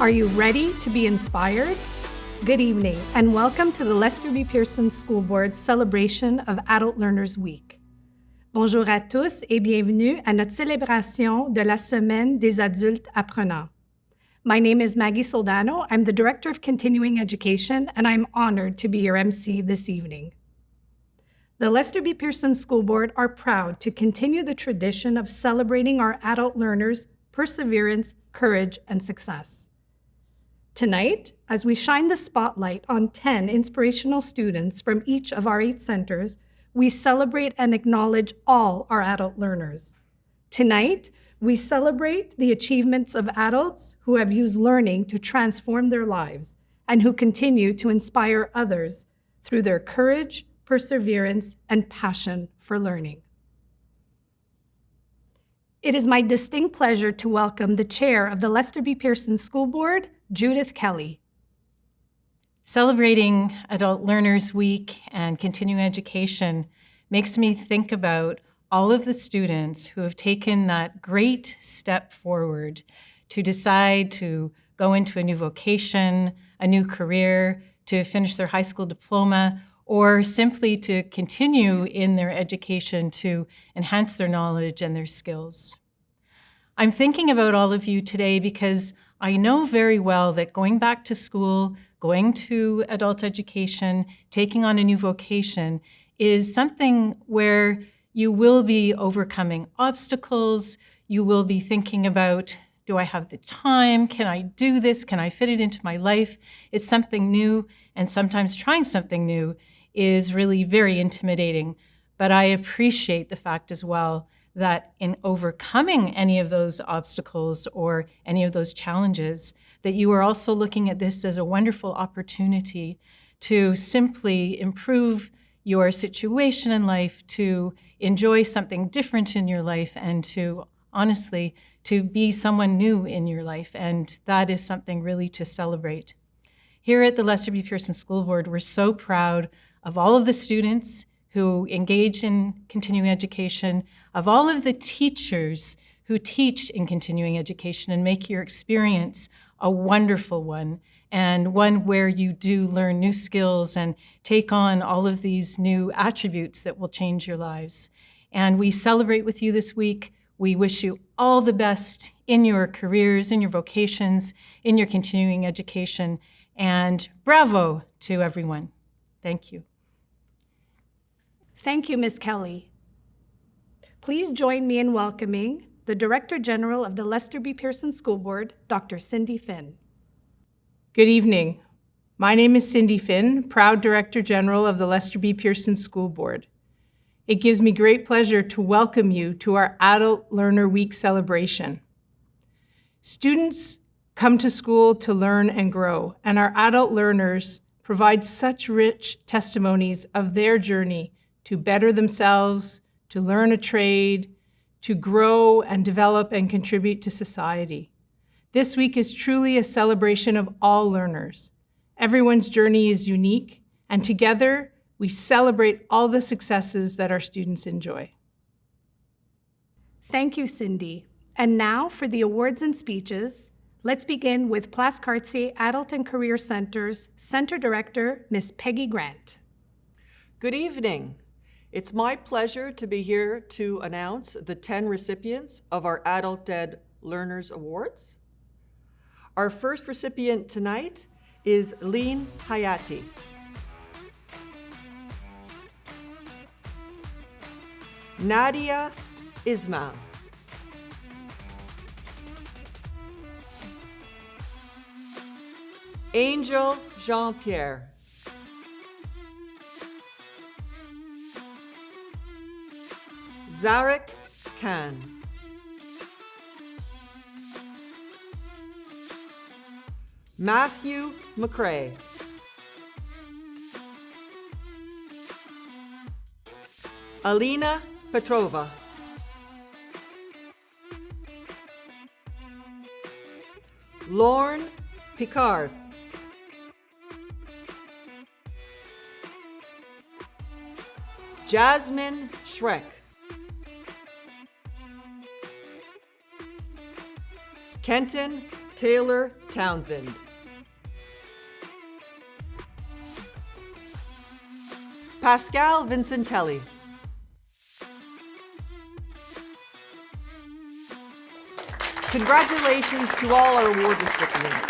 Are you ready to be inspired? Good evening, and welcome to the Lester B. Pearson School Board's celebration of Adult Learners Week. Bonjour à tous et bienvenue à notre célébration de la Semaine des Adultes Apprenants. My name is Maggie Soldano. I'm the Director of Continuing Education, and I'm honored to be your MC this evening. The Lester B. Pearson School Board are proud to continue the tradition of celebrating our adult learners' perseverance, courage, and success. Tonight, as we shine the spotlight on 10 inspirational students from each of our 8 centers, we celebrate and acknowledge all our adult learners. Tonight, we celebrate the achievements of adults who have used learning to transform their lives and who continue to inspire others through their courage, perseverance, and passion for learning. It is my distinct pleasure to welcome the chair of the Lester B. Pearson School Board, Judith Kelly. Celebrating Adult Learners Week and continuing education makes me think about all of the students who have taken that great step forward to decide to go into a new vocation, a new career, to finish their high school diploma, or simply to continue in their education to enhance their knowledge and their skills. I'm thinking about all of you today because I know very well that going back to school, going to adult education, taking on a new vocation is something where you will be overcoming obstacles. You will be thinking about, do I have the time? Can I do this? Can I fit it into my life? It's something new, and sometimes trying something new is really very intimidating. But I appreciate the fact as well that in overcoming any of those obstacles or any of those challenges, that you are also looking at this as a wonderful opportunity to simply improve your situation in life, to enjoy something different in your life, and to honestly, to be someone new in your life. And that is something really to celebrate. Here at the Lester B. Pearson School Board, we're so proud of all of the students who engage in continuing education, of all of the teachers who teach in continuing education and make your experience a wonderful one, and one where you do learn new skills and take on all of these new attributes that will change your lives. And we celebrate with you this week. We wish you all the best in your careers, in your vocations, in your continuing education, and bravo to everyone. Thank you. Thank you, Ms. Kelly. Please join me in welcoming the Director General of the Lester B. Pearson School Board, Dr. Cindy Finn. Good evening. My name is Cindy Finn, proud Director General of the Lester B. Pearson School Board. It gives me great pleasure to welcome you to our Adult Learner Week celebration. Students come to school to learn and grow, and our adult learners provide such rich testimonies of their journey to better themselves, to learn a trade, to grow and develop and contribute to society. This week is truly a celebration of all learners. Everyone's journey is unique, and together we celebrate all the successes that our students enjoy. Thank you, Cindy. And now for the awards and speeches. Let's begin with Place Cartier Adult and Career Center's Center Director, Ms. Peggy Grant. Good evening. It's my pleasure to be here to announce the 10 recipients of our Adult Ed Learners Awards. Our first recipient tonight is Leen Hayati. Nadia Ismail. Angel Jean-Pierre. Zarek Khan. Matthew McRae. Alina Petrova. Lorne Picard. Jasmine Schreck. Kenton Taylor Townsend. Pascal Vincentelli. Congratulations to all our award recipients.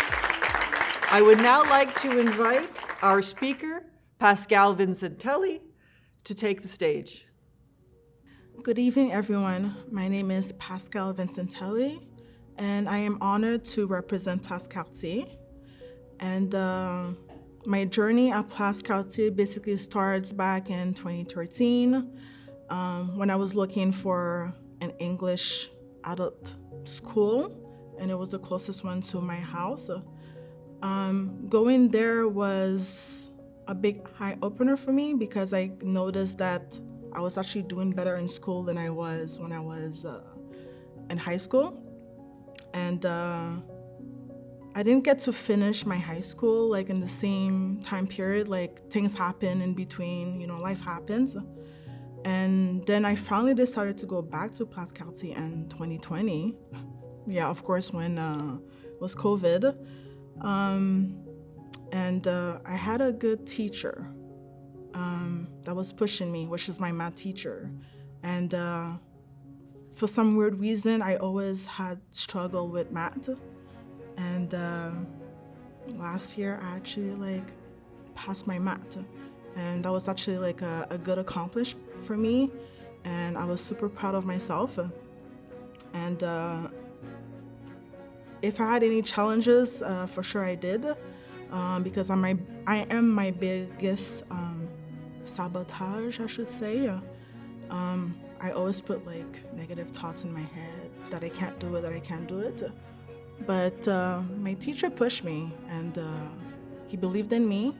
I would now like to invite our speaker, Pascal Vincentelli, to take the stage. Good evening, everyone. My name is Pascal Vincentelli, and I am honored to represent Place Cartier. And my journey at Place Cartier basically starts back in 2013 when I was looking for an English adult school, and it was the closest one to my house. Going there was a big eye-opener for me because I noticed that I was actually doing better in school than I was when I was in high school. And I didn't get to finish my high school like in the same time period. Like things happen in between, you know, life happens. And then I finally decided to go back to Place Cartier in 2020. Yeah, of course, when it was COVID. And I had a good teacher that was pushing me, which is my math teacher. And for some weird reason, I always had struggled with math. And last year, I actually passed my math. And that was actually a good accomplishment for me. And I was super proud of myself. And if I had any challenges, for sure I did. Because I am my biggest sabotage, I should say. I always put negative thoughts in my head that I can't do it, But my teacher pushed me, and he believed in me,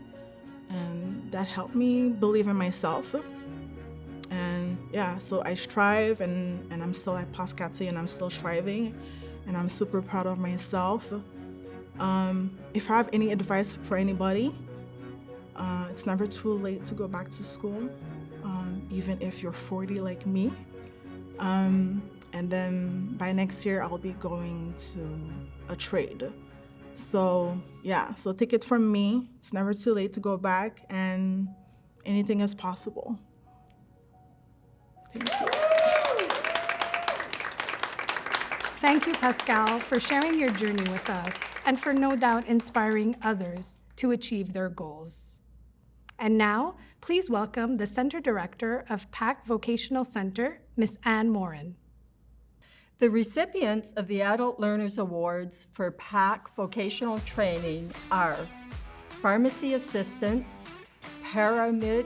and that helped me believe in myself. And yeah, so I strive, and I'm still at Place Cartier, and I'm still striving, and I'm super proud of myself. If I have any advice for anybody, it's never too late to go back to school, even if you're 40 like me. And then by next year, I'll be going to a trade. So yeah, so take it from me. It's never too late to go back, and anything is possible. Thank you. Thank you, Pascal, for sharing your journey with us and for no doubt inspiring others to achieve their goals. And now, please welcome the Center Director of PAC Vocational Center, Ms. Anne Morin. The recipients of the Adult Learners Awards for PAC Vocational Training are Pharmacy Assistants, Paramid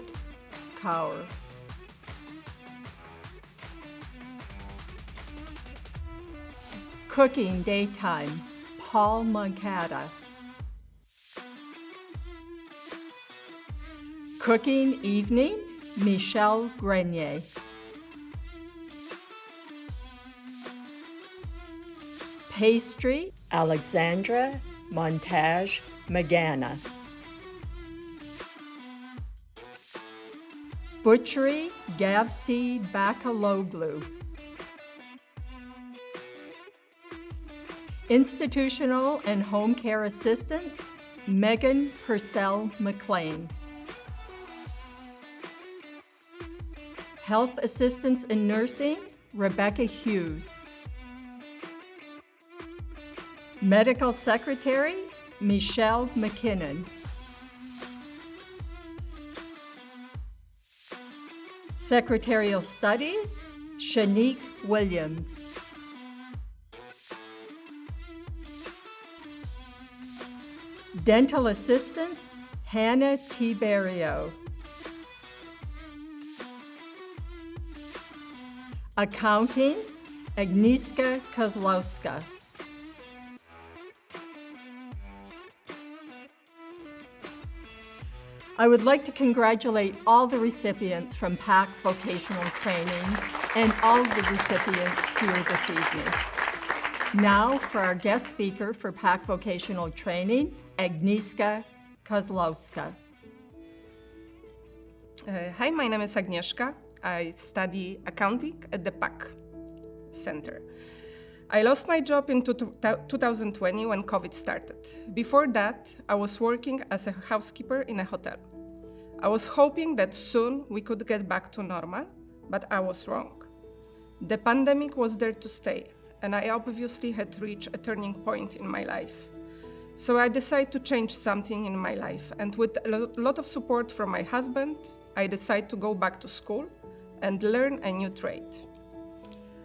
Kaur. Cooking Daytime, Paul Moncada. Cooking Evening, Michelle Grenier. Pastry, Alexandra Montage Magana. Butchery, Gavsi Bakaloglu. Institutional and Home Care Assistants, Megan Purcell McLean. Health Assistants in Nursing, Rebecca Hughes. Medical Secretary, Michelle McKinnon. Secretarial Studies, Shanique Williams. Dental Assistants, Hannah Tiberio. Accounting, Agnieszka Kozlowska. I would like to congratulate all the recipients from PAC Vocational Training and all the recipients here this evening. Now for our guest speaker for PAC Vocational Training, Agnieszka Kozlowska. Hi, my name is Agnieszka. I study accounting at the PAC Center. I lost my job in 2020 when COVID started. Before that, I was working as a housekeeper in a hotel. I was hoping that soon we could get back to normal, but I was wrong. The pandemic was there to stay, and I obviously had reached a turning point in my life. So I decided to change something in my life, and with a lot of support from my husband, I decided to go back to school and learn a new trade.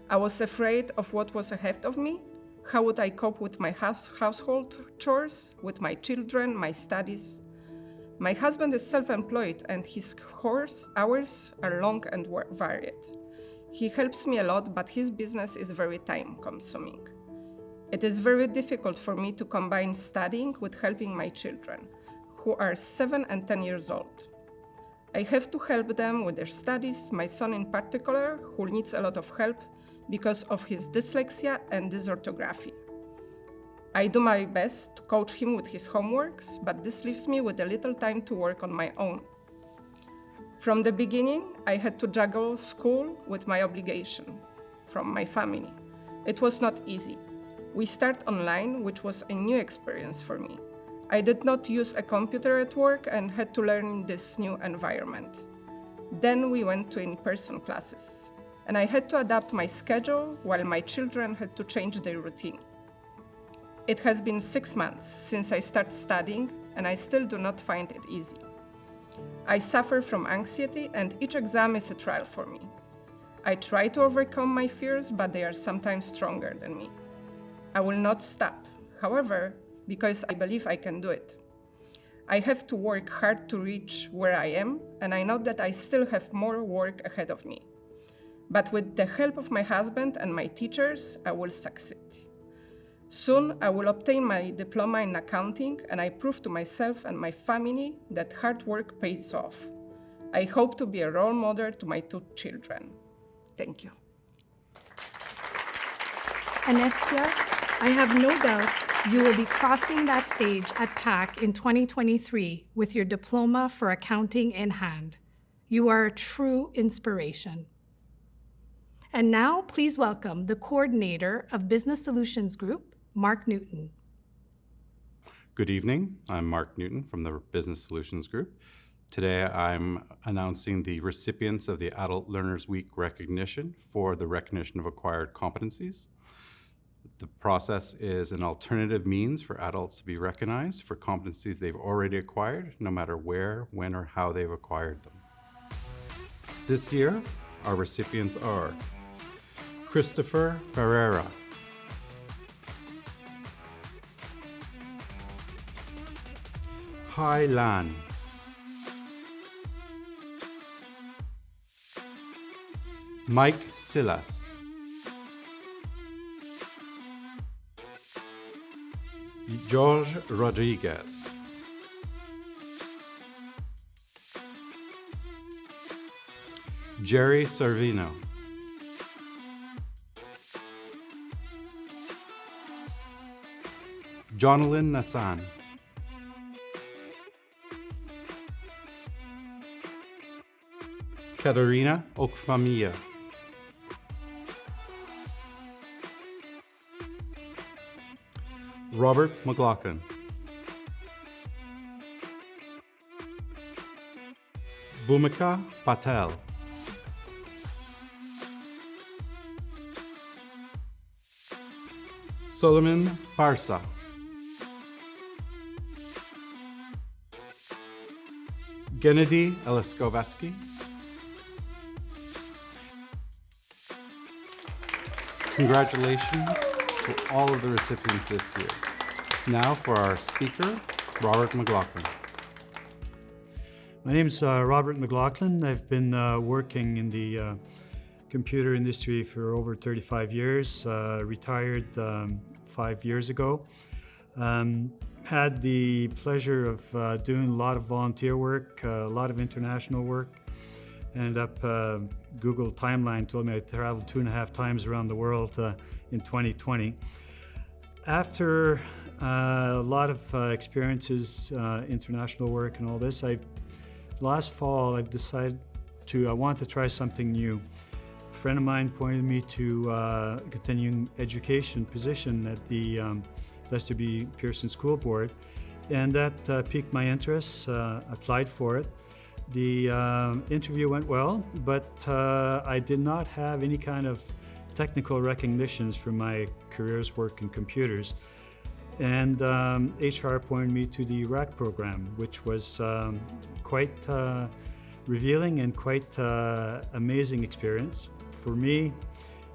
I was afraid of what was ahead of me. How would I cope with my household chores, with my children, my studies? My husband is self-employed and his hours are long and varied. He helps me a lot, but his business is very time-consuming. It is very difficult for me to combine studying with helping my children, who are 7 and 10 years old. I have to help them with their studies, my son in particular, who needs a lot of help because of his dyslexia and dysorthography. I do my best to coach him with his homeworks, but this leaves me with a little time to work on my own. From the beginning, I had to juggle school with my obligation from my family. It was not easy. We started online, which was a new experience for me. I did not use a computer at work and had to learn this new environment. Then we went to in-person classes, and I had to adapt my schedule while my children had to change their routine. It has been 6 months since I started studying, and I still do not find it easy. I suffer from anxiety, and each exam is a trial for me. I try to overcome my fears, but they are sometimes stronger than me. I will not stop, however, because I believe I can do it. I have to work hard to reach where I am, and I know that I still have more work ahead of me. But with the help of my husband and my teachers, I will succeed. Soon, I will obtain my diploma in accounting, and I prove to myself and my family that hard work pays off. I hope to be a role model to my 2 children. Thank you. Anthia, I have no doubts you will be crossing that stage at PAC in 2023 with your diploma for accounting in hand. You are a true inspiration. And now, please welcome the coordinator of Business Solutions Group, Mark Newton. Good evening. I'm Mark Newton from the Business Solutions Group. Today I'm announcing the recipients of the Adult Learners Week recognition for the recognition of acquired competencies. The process is an alternative means for adults to be recognized for competencies they've already acquired, no matter where, when, or how they've acquired them. This year, our recipients are Christopher Pereira, Hai Lan, Mike Silas, George Rodriguez, Jerry Servino, Jonalyn Nassan, Katerina Okfamia, Robert McLaughlin, Bhumika Patel, Solomon Parsa, Gennady Eliskovaski, congratulations to all of the recipients this year. Now for our speaker, Robert McLaughlin. My name is Robert McLaughlin. I've been working in the computer industry for over 35 years, retired 5 years ago. Had the pleasure of doing a lot of volunteer work, a lot of international work. Ended up, Google Timeline told me I traveled 2.5 times around the world in 2020. After a lot of experiences, international work and all this, last fall I decided I want to try something new. friend of mine pointed me to a continuing education position at the Lester B. Pearson School Board, and that piqued my interest. Applied for it. The interview went well, but I did not have any kind of technical recognitions for my career's work in computers. And HR pointed me to the RAC program, which was quite revealing and quite amazing experience. For me,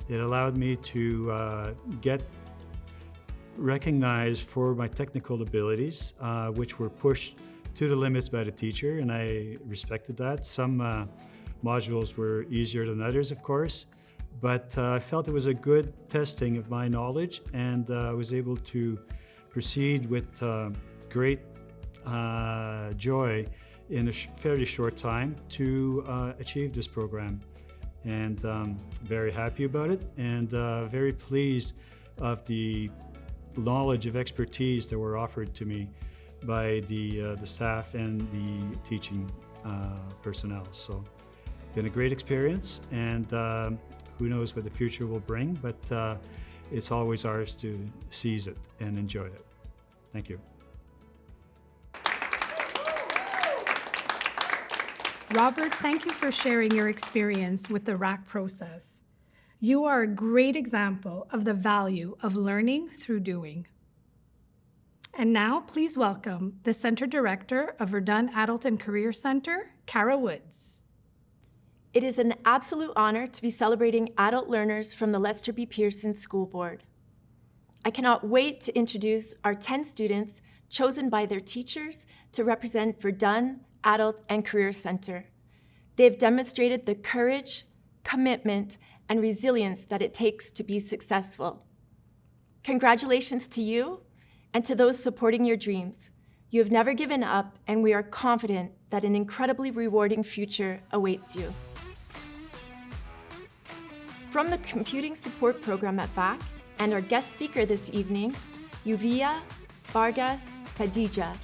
it allowed me to get recognized for my technical abilities, which were pushed to the limits by the teacher, and I respected that. Some modules were easier than others, of course, but I felt it was a good testing of my knowledge, and I was able to proceed with great joy in a fairly short time to achieve this program. And very happy about it, and very pleased of the knowledge of expertise that were offered to me by the staff and the teaching personnel. So been a great experience, and who knows what the future will bring, but it's always ours to seize it and enjoy it. Thank you. Robert, thank you for sharing your experience with the RAC process. You are a great example of the value of learning through doing. And now, please welcome the Center Director of Verdun Adult and Career Center, Cara Woods. It is an absolute honor to be celebrating adult learners from the Lester B. Pearson School Board. I cannot wait to introduce our 10 students chosen by their teachers to represent Verdun Adult and Career Center. They have demonstrated the courage, commitment, and resilience that it takes to be successful. Congratulations to you and to those supporting your dreams. You have never given up, and we are confident that an incredibly rewarding future awaits you. From the Computing Support Program at VAC, and our guest speaker this evening, Judith, Vargas, Padilla.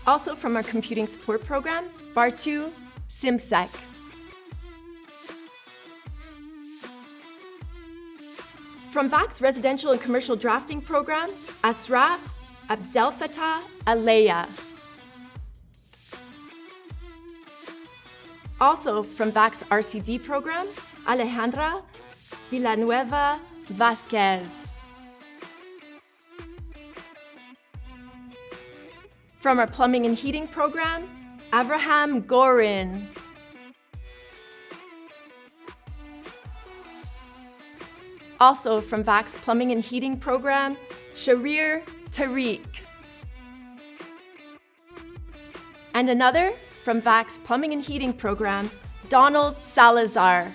Also from our Computing Support Program, Bartu, Simsek. From VAC's Residential and Commercial Drafting Program, Asraf Abdelfatah Aleya. Also from VAC's RCD program, Alejandra Villanueva Vasquez. From our Plumbing and Heating program, Abraham Gorin. Also from VAC's Plumbing and Heating program, Sharir Tariq. And another from VAC's Plumbing and Heating program, Donald Salazar.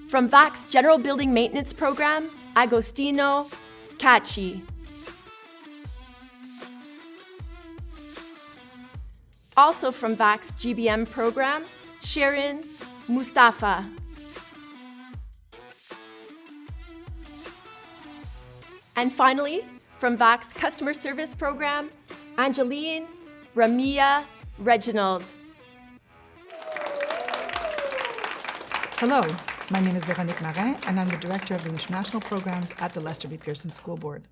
From VAC's General Building Maintenance program, Agostino Caci. Also from VAC's GBM program, Sharon Mustafa. And finally, from VAC's Customer Service program, Angeline Ramia Reginald. Hello, my name is Véronique Marin, and I'm the Director of the International Programs at the Lester B. Pearson School Board.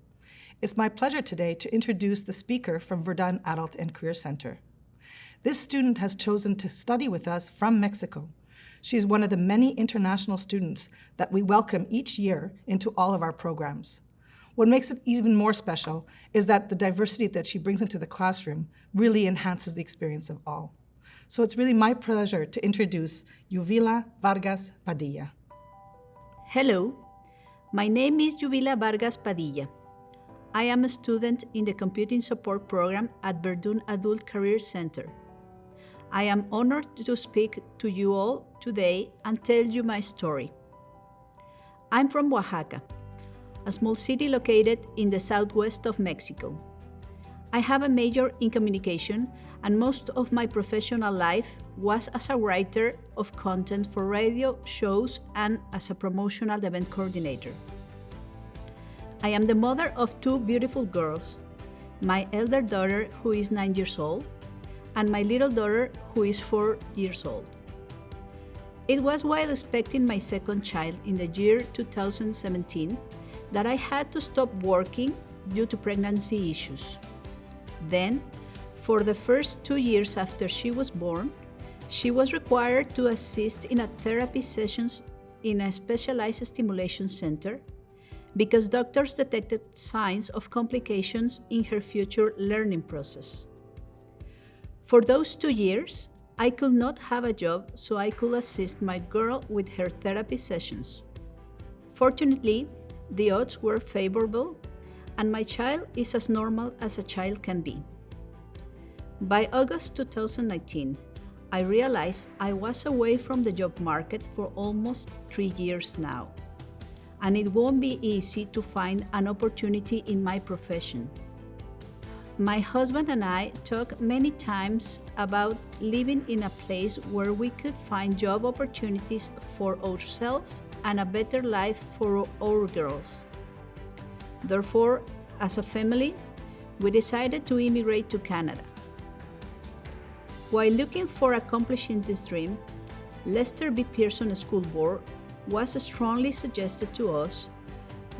It's my pleasure today to introduce the speaker from Verdun Adult and Career Center. This student has chosen to study with us from Mexico. She's one of the many international students that we welcome each year into all of our programs. What makes it even more special is that the diversity that she brings into the classroom really enhances the experience of all. So it's really my pleasure to introduce Judith Vargas Padilla. Hello, my name is Judith Vargas Padilla. I am a student in the Computing Support Program at Verdun Adult Career Center. I am honored to speak to you all today and tell you my story. I'm from Oaxaca, a small city located in the southwest of Mexico. I have a major in communication, and most of my professional life was as a writer of content for radio shows and as a promotional event coordinator. I am the mother of two beautiful girls, my elder daughter, who is 9 years old, and my little daughter, who is 4 years old. It was while expecting my second child in the year 2017 that I had to stop working due to pregnancy issues. Then, for the first 2 years after she was born, she was required to assist in a therapy sessions in a specialized stimulation center because doctors detected signs of complications in her future learning process. For those 2 years, I could not have a job, so I could assist my girl with her therapy sessions. Fortunately, the odds were favorable, and my child is as normal as a child can be. By August 2019, I realized I was away from the job market for almost 3 years now, and it won't be easy to find an opportunity in my profession. My husband and I talked many times about living in a place where we could find job opportunities for ourselves and a better life for our girls. Therefore, as a family, we decided to immigrate to Canada. While looking for accomplishing this dream, Lester B. Pearson School Board was strongly suggested to us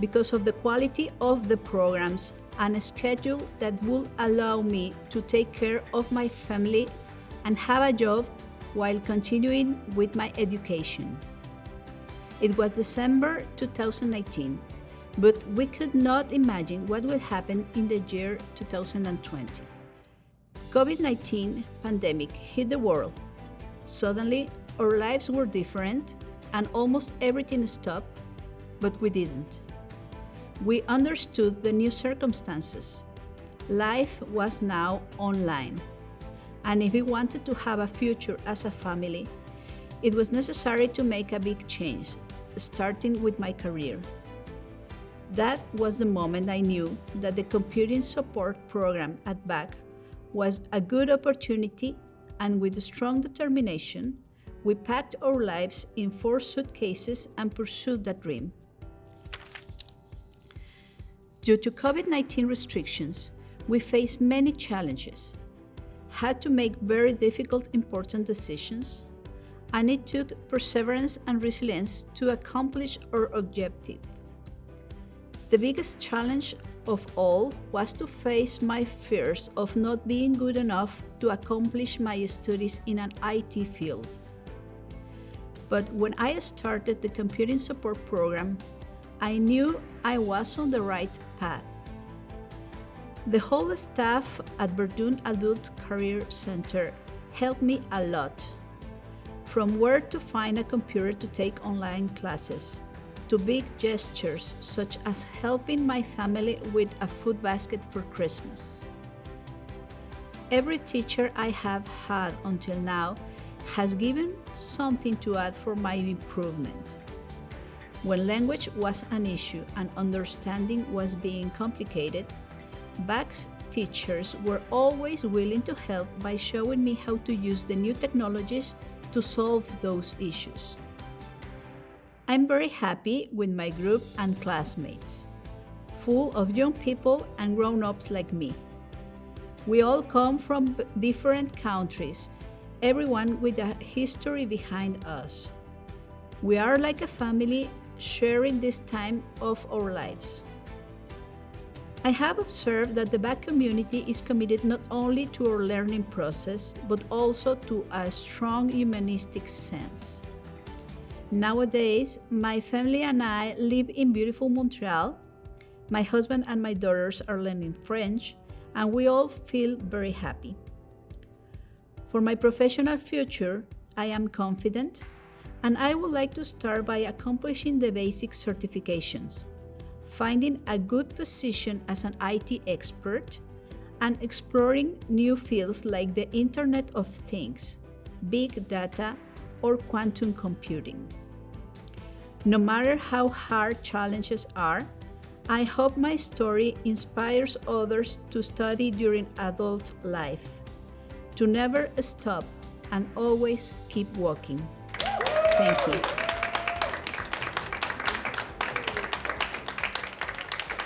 because of the quality of the programs and a schedule that would allow me to take care of my family and have a job while continuing with my education. It was December 2019, but we could not imagine what would happen in the year 2020. COVID-19 pandemic hit the world. Suddenly, our lives were different and almost everything stopped, but we didn't. We understood the new circumstances. Life was now online, and if we wanted to have a future as a family, it was necessary to make a big change, starting with my career. That was the moment I knew that the computing support program at BAC was a good opportunity, and with strong determination, we packed our lives in 4 suitcases and pursued that dream. Due to COVID-19 restrictions, we faced many challenges, had to make very difficult, important decisions, and it took perseverance and resilience to accomplish our objective. The biggest challenge of all was to face my fears of not being good enough to accomplish my studies in an IT field. But when I started the computing support program, I knew I was on the right path. The whole staff at Verdun Adult Career Center helped me a lot, from where to find a computer to take online classes, to big gestures such as helping my family with a food basket for Christmas. Every teacher I have had until now has given something to add for my improvement. When language was an issue and understanding was being complicated, BAC's teachers were always willing to help by showing me how to use the new technologies to solve those issues. I'm very happy with my group and classmates, full of young people and grown-ups like me. We all come from different countries, everyone with a history behind us. We are like a family sharing this time of our lives. I have observed that the BAC community is committed not only to our learning process, but also to a strong humanistic sense. Nowadays, my family and I live in beautiful Montreal. My husband and my daughters are learning French, and we all feel very happy. For my professional future, I am confident, and I would like to start by accomplishing the basic certifications, finding a good position as an IT expert, and exploring new fields like the Internet of Things, big data, or quantum computing. No matter how hard challenges are, I hope my story inspires others to study during adult life, to never stop and always keep walking. Thank you.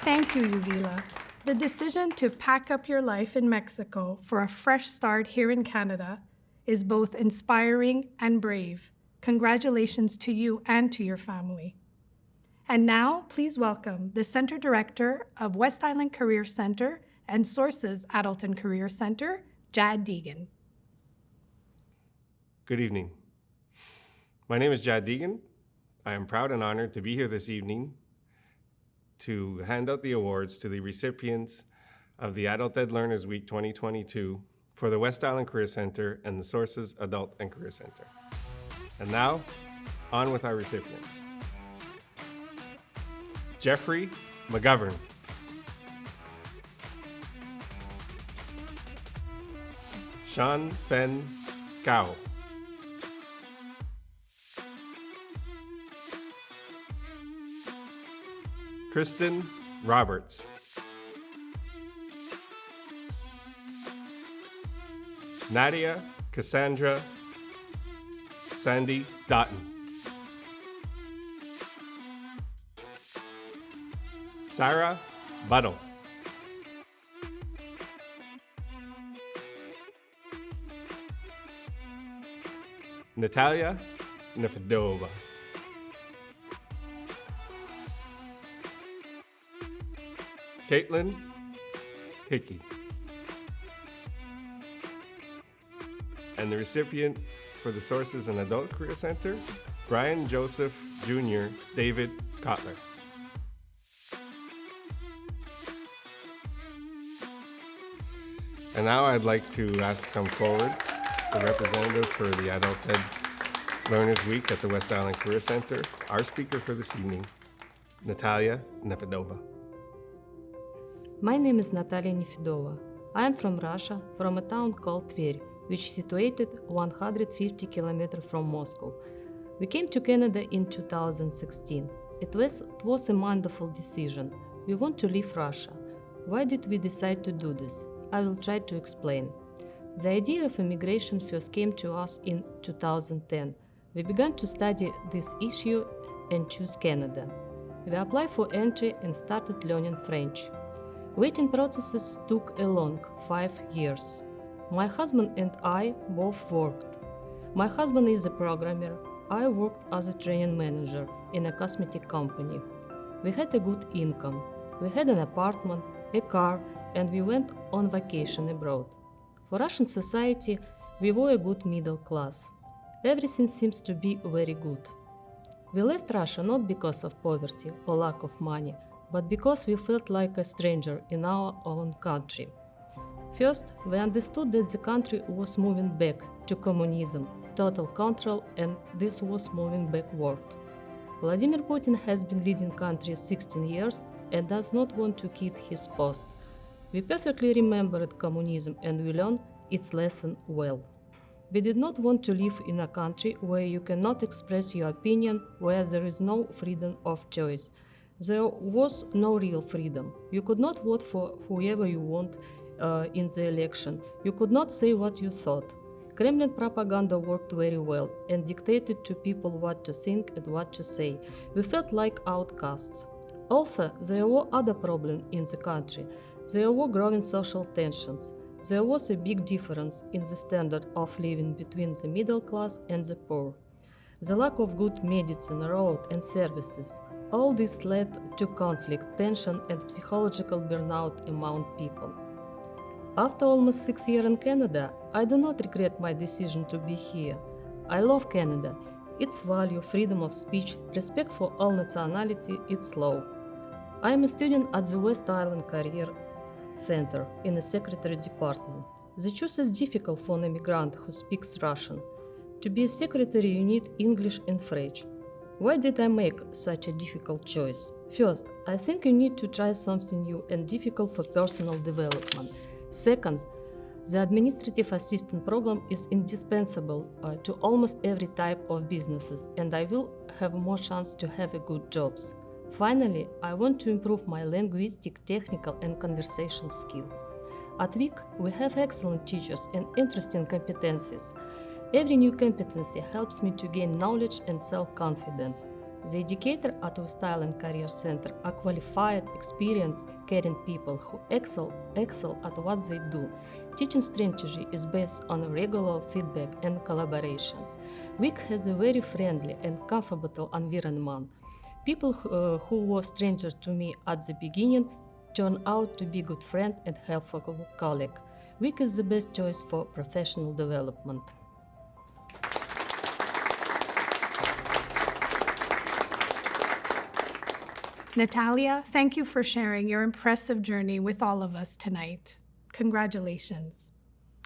Thank you, Juvila. The decision to pack up your life in Mexico for a fresh start here in Canada is both inspiring and brave. Congratulations to you and to your family. And now, please welcome the Center Director of West Island Career Center and Sources Adult and Career Center, Jad Deegan. Good evening. My name is Jad Deegan. I am proud and honored to be here this evening to hand out the awards to the recipients of the Adult Ed Learners Week 2022 for the West Island Career Center and the Sources Adult and Career Center. And now, on with our recipients. Jeffrey McGovern. Sean Fen Gao. Kristen Roberts. Nadia Cassandra Sandy Dotton. Sarah Buttle. Natalia Nefedova. Caitlin Hickey. And the recipient for the Sources and Adult Career Center, Brian Joseph Jr. David Kotler. And now I'd like to ask to come forward the representative for the Adult Ed Learners Week at the West Island Career Center, our speaker for this evening, Natalia Nefedova. My name is Natalia Nefedova. I am from Russia, from a town called Tver, which is situated 150 kilometers from Moscow. We came to Canada in 2016. It was a wonderful decision. We want to leave Russia. Why did we decide to do this? I will try to explain. The idea of immigration first came to us in 2010. We began to study this issue and choose Canada. We applied for entry and started learning French. Waiting processes took a long 5 years. My husband and I both worked. My husband is a programmer. I worked as a training manager in a cosmetic company. We had a good income. We had an apartment, a car, and we went on vacation abroad. For Russian society, we were a good middle class. Everything seems to be very good. We left Russia not because of poverty or lack of money, but because we felt like a stranger in our own country. First, we understood that the country was moving back to communism, total control, and this was moving backward. Vladimir Putin has been leading country 16 years and does not want to keep his post. We perfectly remembered communism and we learned its lesson well. We did not want to live in a country where you cannot express your opinion, where there is no freedom of choice. There was no real freedom. You could not vote for whoever you want in the election. You could not say what you thought. Kremlin propaganda worked very well and dictated to people what to think and what to say. We felt like outcasts. Also, there were other problems in the country. There were growing social tensions. There was a big difference in the standard of living between the middle class and the poor. The lack of good medicine, road, and services. All this led to conflict, tension, and psychological burnout among people. After almost 6 years in Canada, I do not regret my decision to be here. I love Canada. Its value, freedom of speech, respect for all nationality, its law. I am a student at the West Island Career Center in the Secretary Department. The choice is difficult for an immigrant who speaks Russian. To be a secretary, you need English and French. Why did I make such a difficult choice? First, I think you need to try something new and difficult for personal development. Second, the administrative assistant program is indispensable to almost every type of businesses, and I will have more chance to have a good jobs. Finally, I want to improve my linguistic, technical, and conversation skills. At WIC, we have excellent teachers and interesting competencies. Every new competency helps me to gain knowledge and self-confidence. The educators at our Style and Career Center are qualified, experienced, caring people who excel at what they do. Teaching strategy is based on regular feedback and collaborations. WIC has a very friendly and comfortable environment. People who were strangers to me at the beginning turn out to be good friend and helpful colleague. WIC is the best choice for professional development. Natalia, thank you for sharing your impressive journey with all of us tonight. Congratulations.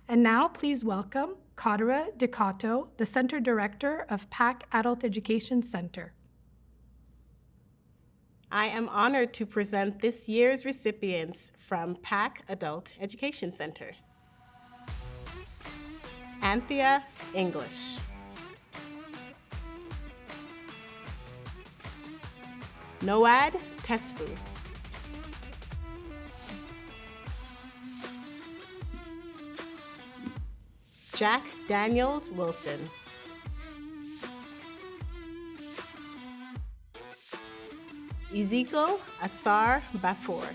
And now please welcome Cara Woods, the Center Director of PAC Adult Education Center. I am honored to present this year's recipients from PAC Adult Education Center. Anthia, English. Noad Tesfu. Jack Daniels Wilson. Ezekiel Asar Bafour.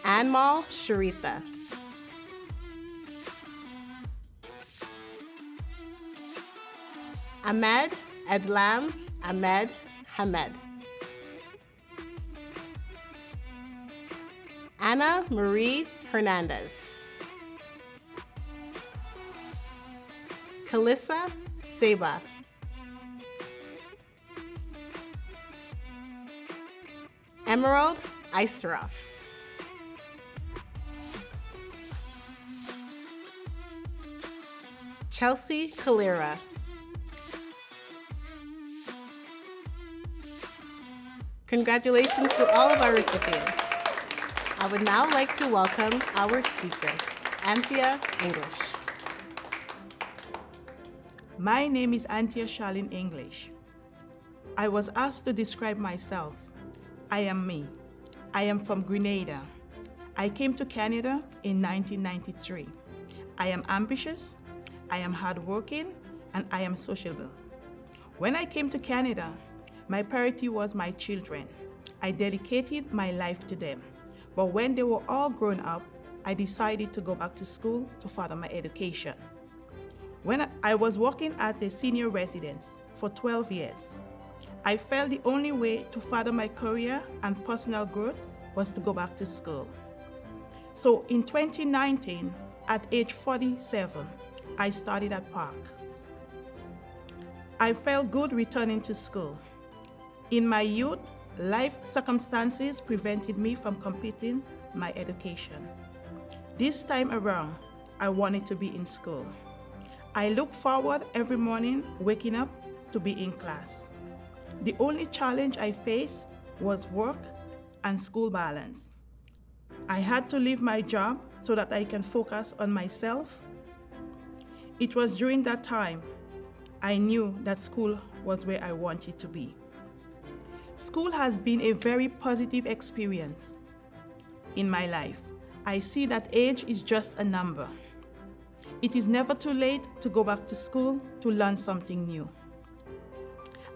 Anmal Sharita. Ahmed Adlam Ahmed Hamed. Anna Marie Hernandez. Kalissa Seba. Emerald Iseroff. Chelsea Kalira. Congratulations to all of our recipients. I would now like to welcome our speaker, Anthia, English. My name is Anthia Shaolin, English. I was asked to describe myself. I am me. I am from Grenada. I came to Canada in 1993. I am ambitious, I am hardworking, and I am sociable. When I came to Canada, my priority was my children. I dedicated my life to them. But when they were all grown up, I decided to go back to school to further my education. When I was working at the senior residence for 12 years, I felt the only way to further my career and personal growth was to go back to school. So in 2019, at age 47, I started at Park. I felt good returning to school. In my youth, life circumstances prevented me from completing my education. This time around, I wanted to be in school. I look forward every morning waking up to be in class. The only challenge I faced was work and school balance. I had to leave my job so that I can focus on myself. It was during that time I knew that school was where I wanted to be. School has been a very positive experience in my life. I see that age is just a number. It is never too late to go back to school to learn something new.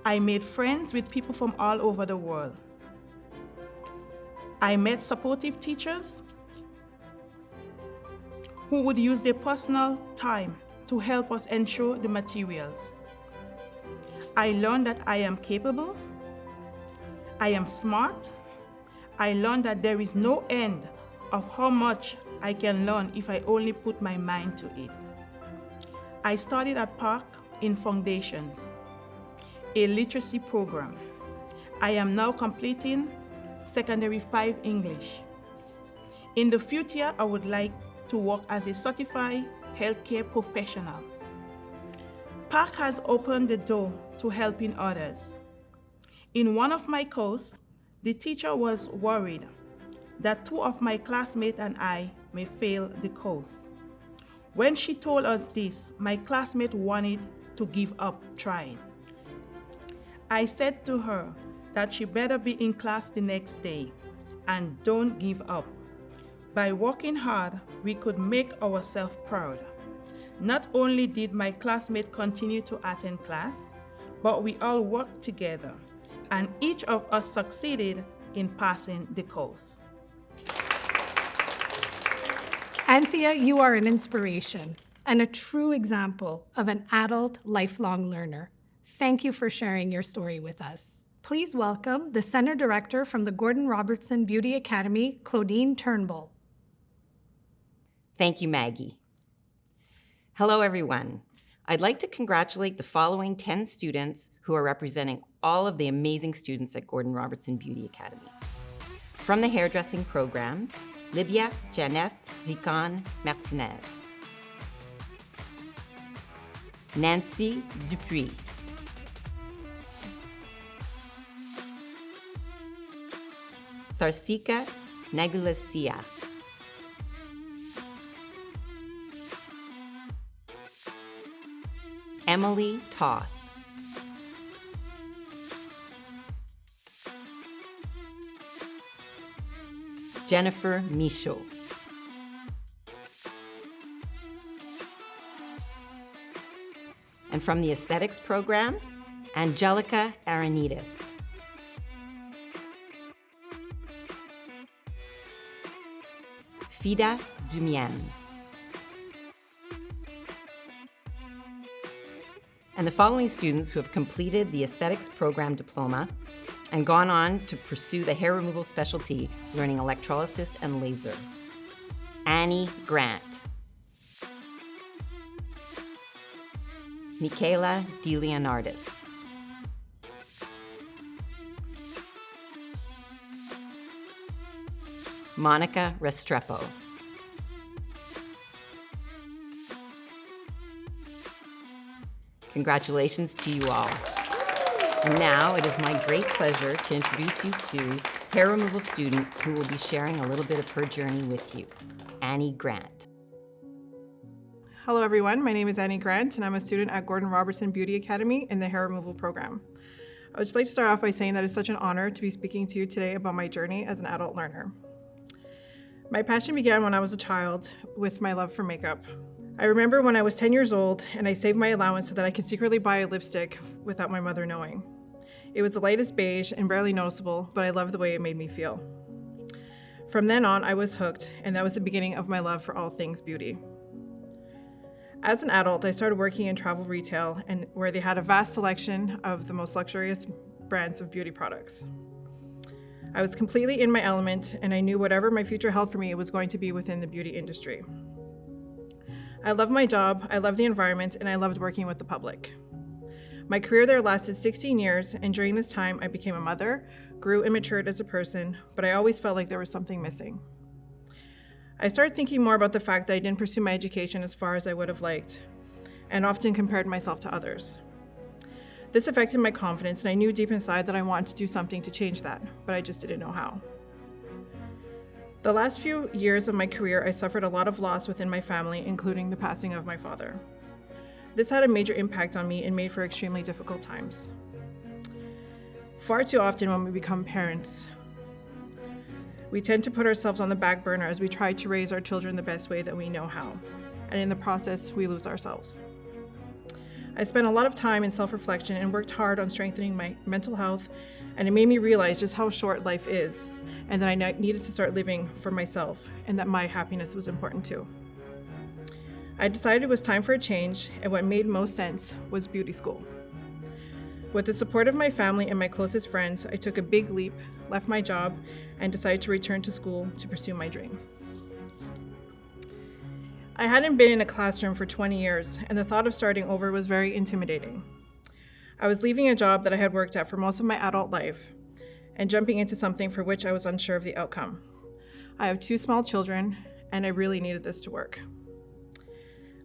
I made friends with people from all over the world. I met supportive teachers who would use their personal time to help us ensure the materials. I learned that I am capable, I am smart. I learned that there is no end of how much I can learn if I only put my mind to it. I started at Park in Foundations, a literacy program. I am now completing Secondary 5 English. In the future, I would like to work as a certified healthcare professional. Park has opened the door to helping others. In one of my courses, the teacher was worried that 2 of my classmates and I may fail the course. When she told us this, my classmate wanted to give up trying. I said to her that she better be in class the next day and don't give up. By working hard, we could make ourselves proud. Not only did my classmate continue to attend class, but we all worked together, and each of us succeeded in passing the course. Anthia, you are an inspiration and a true example of an adult lifelong learner. Thank you for sharing your story with us. Please welcome the Center Director from the Gordon Robertson Beauty Academy, Claudine Turnbull. Thank you, Maggie. Hello, everyone. I'd like to congratulate the following 10 students who are representing all of the amazing students at Gordon Robertson Beauty Academy. From the hairdressing program, Libya Janet Ricon Martinez, Nancy Dupuis, Tharsika Nagulasia, Emily Toth, Jennifer Michaud, and from the aesthetics program, Angelica Aranides, Fida Dumien, and the following students who have completed the aesthetics program diploma and gone on to pursue the hair removal specialty, learning electrolysis and laser. Annie Grant, Michaela DeLeonardis, Monica Restrepo, congratulations to you all. And now it is my great pleasure to introduce you to hair removal student who will be sharing a little bit of her journey with you, Annie Grant. Hello, everyone. My name is Annie Grant, and I'm a student at Gordon Robertson Beauty Academy in the hair removal program. I would just like to start off by saying that it's such an honor to be speaking to you today about my journey as an adult learner. My passion began when I was a child with my love for makeup. I remember when I was 10 years old and I saved my allowance so that I could secretly buy a lipstick without my mother knowing. It was the lightest beige and barely noticeable, but I loved the way it made me feel. From then on, I was hooked, and that was the beginning of my love for all things beauty. As an adult, I started working in travel retail, and where they had a vast selection of the most luxurious brands of beauty products. I was completely in my element, and I knew whatever my future held for me, it was going to be within the beauty industry. I loved my job, I loved the environment, and I loved working with the public. My career there lasted 16 years, and during this time, I became a mother, grew and matured as a person, but I always felt like there was something missing. I started thinking more about the fact that I didn't pursue my education as far as I would have liked, and often compared myself to others. This affected my confidence, and I knew deep inside that I wanted to do something to change that, but I just didn't know how. The last few years of my career, I suffered a lot of loss within my family, including the passing of my father. This had a major impact on me and made for extremely difficult times. Far too often when we become parents, we tend to put ourselves on the back burner as we try to raise our children the best way that we know how, and in the process, we lose ourselves. I spent a lot of time in self-reflection and worked hard on strengthening my mental health, and it made me realize just how short life is, and that I needed to start living for myself, and that my happiness was important too. I decided it was time for a change, and what made most sense was beauty school. With the support of my family and my closest friends, I took a big leap, left my job, and decided to return to school to pursue my dream. I hadn't been in a classroom for 20 years, and the thought of starting over was very intimidating. I was leaving a job that I had worked at for most of my adult life, and jumping into something for which I was unsure of the outcome. I have 2 small children, and I really needed this to work.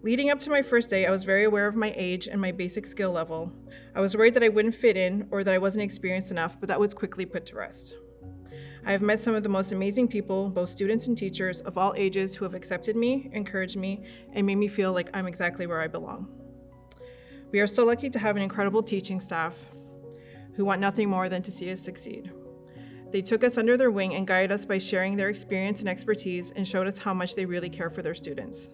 Leading up to my first day, I was very aware of my age and my basic skill level. I was worried that I wouldn't fit in or that I wasn't experienced enough, but that was quickly put to rest. I have met some of the most amazing people, both students and teachers of all ages, who have accepted me, encouraged me, and made me feel like I'm exactly where I belong. We are so lucky to have an incredible teaching staff who want nothing more than to see us succeed. They took us under their wing and guided us by sharing their experience and expertise and showed us how much they really care for their students.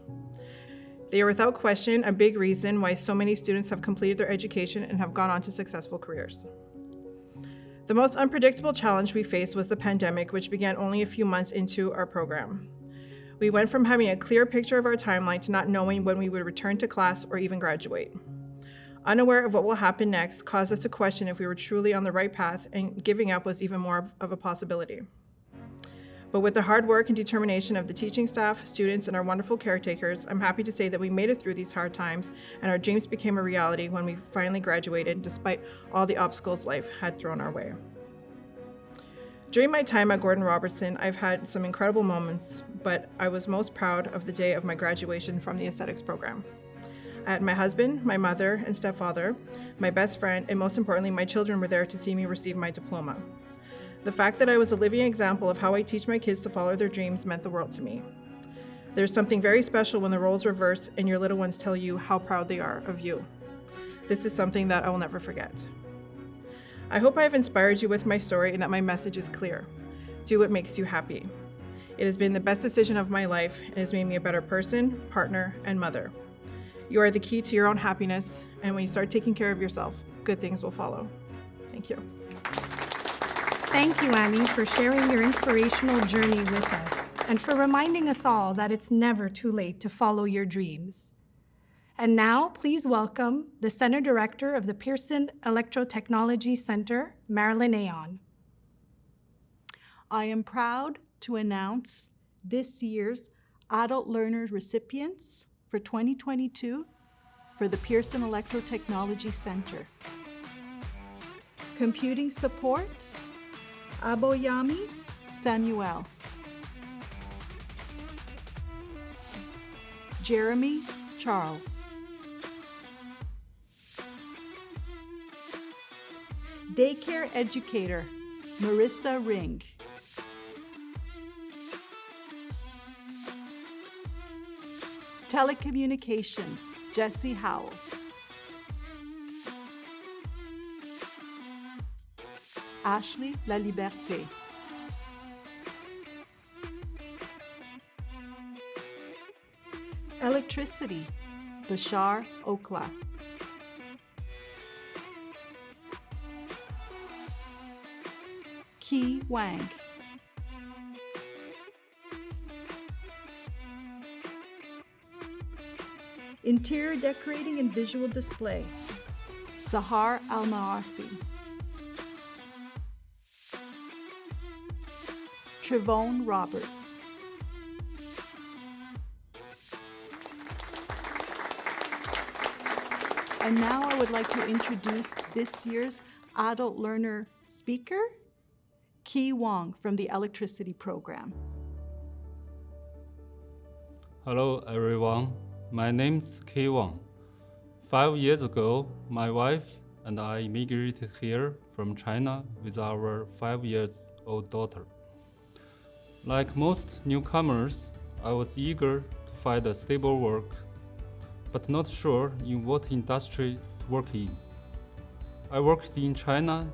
They are without question a big reason why so many students have completed their education and have gone on to successful careers. The most unpredictable challenge we faced was the pandemic, which began only a few months into our program. We went from having a clear picture of our timeline to not knowing when we would return to class or even graduate. Unaware of what will happen next caused us to question if we were truly on the right path, and giving up was even more of a possibility. But with the hard work and determination of the teaching staff, students, and our wonderful caretakers, I'm happy to say that we made it through these hard times and our dreams became a reality when we finally graduated, despite all the obstacles life had thrown our way. During my time at Gordon Robertson, I've had some incredible moments, but I was most proud of the day of my graduation from the aesthetics program. I had my husband, my mother and stepfather, my best friend, and most importantly, my children were there to see me receive my diploma. The fact that I was a living example of how I teach my kids to follow their dreams meant the world to me. There's something very special when the roles reverse and your little ones tell you how proud they are of you. This is something that I will never forget. I hope I have inspired you with my story and that my message is clear. Do what makes you happy. It has been the best decision of my life and has made me a better person, partner, and mother. You are the key to your own happiness, and when you start taking care of yourself, good things will follow. Thank you. Thank you, Annie, for sharing your inspirational journey with us and for reminding us all that it's never too late to follow your dreams. And now, please welcome the Center Director of the Pearson Electrotechnology Center, Marilyn Aon. I am proud to announce this year's Adult Learner Recipients for 2022 for the Pearson Electrotechnology Center. Computing support, Aboyami Samuel. Jeremy Charles. Daycare educator, Marissa Ring. Telecommunications, Jesse Howell. Ashley La Liberté. Electricity, Bashar Okla. Qiwang. Interior decorating and visual display, Sahar Al-Maasi. Trevone Roberts. And now I would like to introduce this year's Adult Learner speaker, Qiwang from the Electricity Program. Hello everyone, my name's Qiwang. 5 years ago, my wife and I immigrated here from China with our 5-year-old daughter. Like most newcomers, I was eager to find a stable work, but not sure in what industry to work in. I worked in China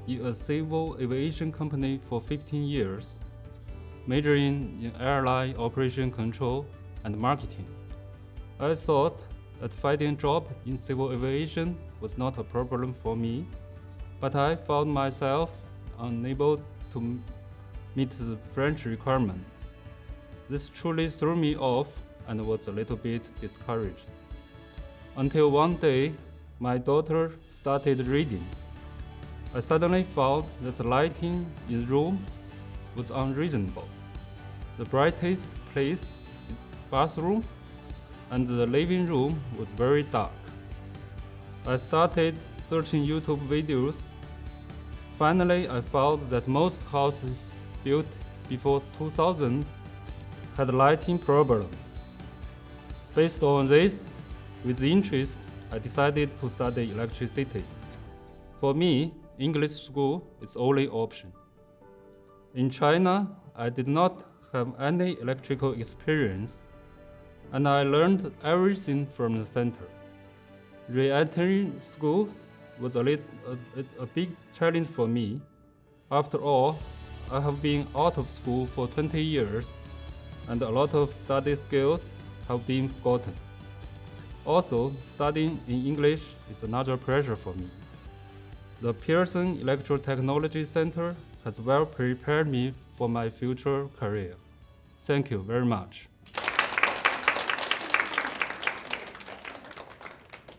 in a civil aviation company for 15 years, majoring in airline operation control and marketing. I thought that finding a job in civil aviation was not a problem for me, but I found myself unable to meet the French requirement. This truly threw me off and was a little bit discouraged. Until one day, my daughter started reading. I suddenly found that the lighting in the room was unreasonable. The brightest place is bathroom, and the living room was very dark. I started searching YouTube videos. Finally, I found that most houses built before 2000 had lighting problems. Based on this, with interest, I decided to study electricity. For me, English school is the only option. In China, I did not have any electrical experience, and I learned everything from the center. Re-entering school was a big challenge for me. After all, I have been out of school for 20 years, and a lot of study skills have been forgotten. Also, studying in English is another pleasure for me. The Pearson Electrotechnology Center has well prepared me for my future career. Thank you very much.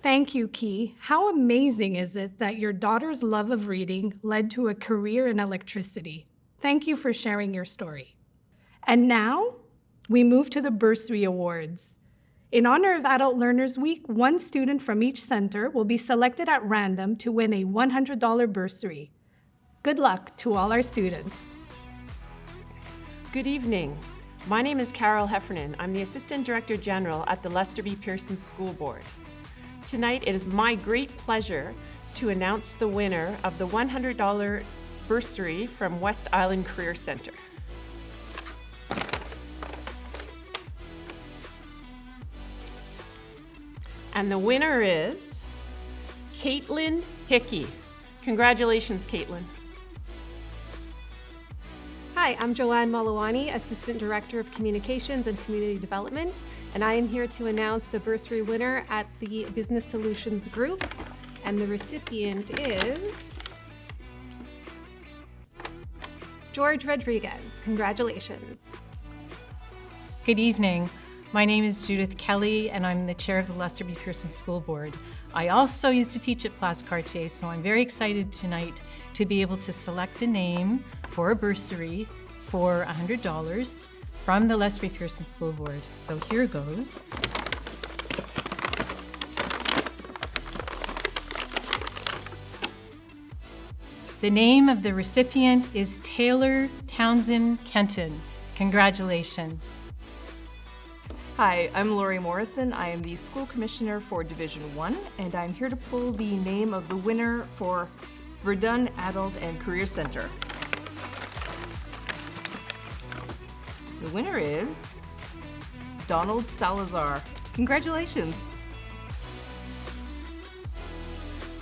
Thank you, Ki. How amazing is it that your daughter's love of reading led to a career in electricity? Thank you for sharing your story. And now, we move to the bursary awards. In honor of Adult Learners Week, one student from each center will be selected at random to win a $100 bursary. Good luck to all our students. Good evening. My name is Carol Heffernan. I'm the Assistant Director General at the Lester B. Pearson School Board. Tonight, it is my great pleasure to announce the winner of the $100 bursary from West Island Career Center. And the winner is Caitlin Hickey. Congratulations, Caitlin. Hi, I'm Joanne Malawani, Assistant Director of Communications and Community Development, and I am here to announce the bursary winner at the Business Solutions Group, and the recipient is George Rodriguez. Congratulations. Good evening. My name is Judith Kelly, and I'm the chair of the Lester B. Pearson School Board. I also used to teach at Place Cartier, so I'm very excited tonight to be able to select a name for a bursary for $100 from the Lester B. Pearson School Board. So here goes. The name of the recipient is Taylor Townsend Kenton. Congratulations. Hi, I'm Lori Morrison. I am the School Commissioner for Division 1, and I'm here to pull the name of the winner for Verdun Adult and Career Center. The winner is Donald Salazar. Congratulations.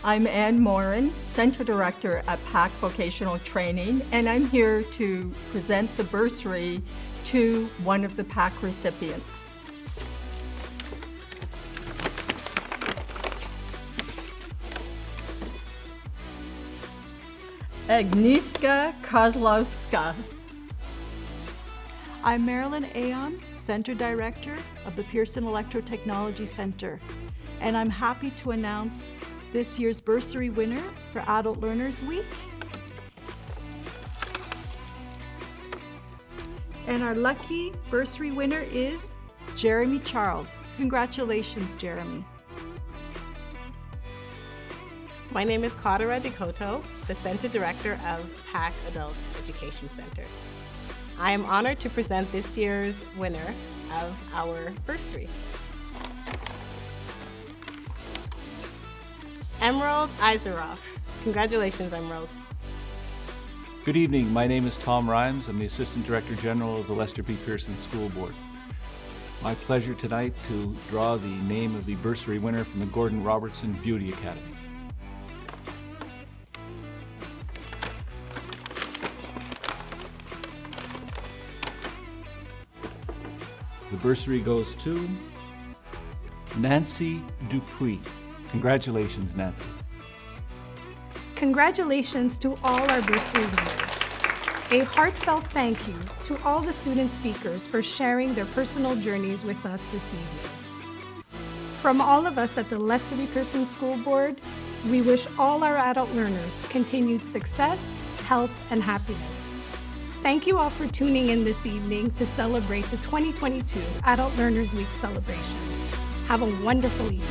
I'm Ann Morin, Center Director at PAC Vocational Training, and I'm here to present the bursary to one of the PAC recipients. Agata Kozlowska. I'm Marilyn Aon, Center Director of the Pearson Electrotechnology Center, and I'm happy to announce this year's bursary winner for Adult Learners Week. And our lucky bursary winner is Jeremy Charles. Congratulations, Jeremy. My name is Cara Woods, the Center Director of PAC Adult Education Center. I am honored to present this year's winner of our bursary. Emerald Iseroff. Congratulations, Emerald. Good evening. My name is Tom Rhymes. I'm the Assistant Director General of the Lester B. Pearson School Board. My pleasure tonight to draw the name of the bursary winner from the Gordon Robertson Beauty Academy. The bursary goes to Nancy Dupuis. Congratulations, Nancy. Congratulations to all our bursary winners. A heartfelt thank you to all the student speakers for sharing their personal journeys with us this evening. From all of us at the Lester B. Pearson School Board, we wish all our adult learners continued success, health, and happiness. Thank you all for tuning in this evening to celebrate the 2022 Adult Learners Week celebration. Have a wonderful evening.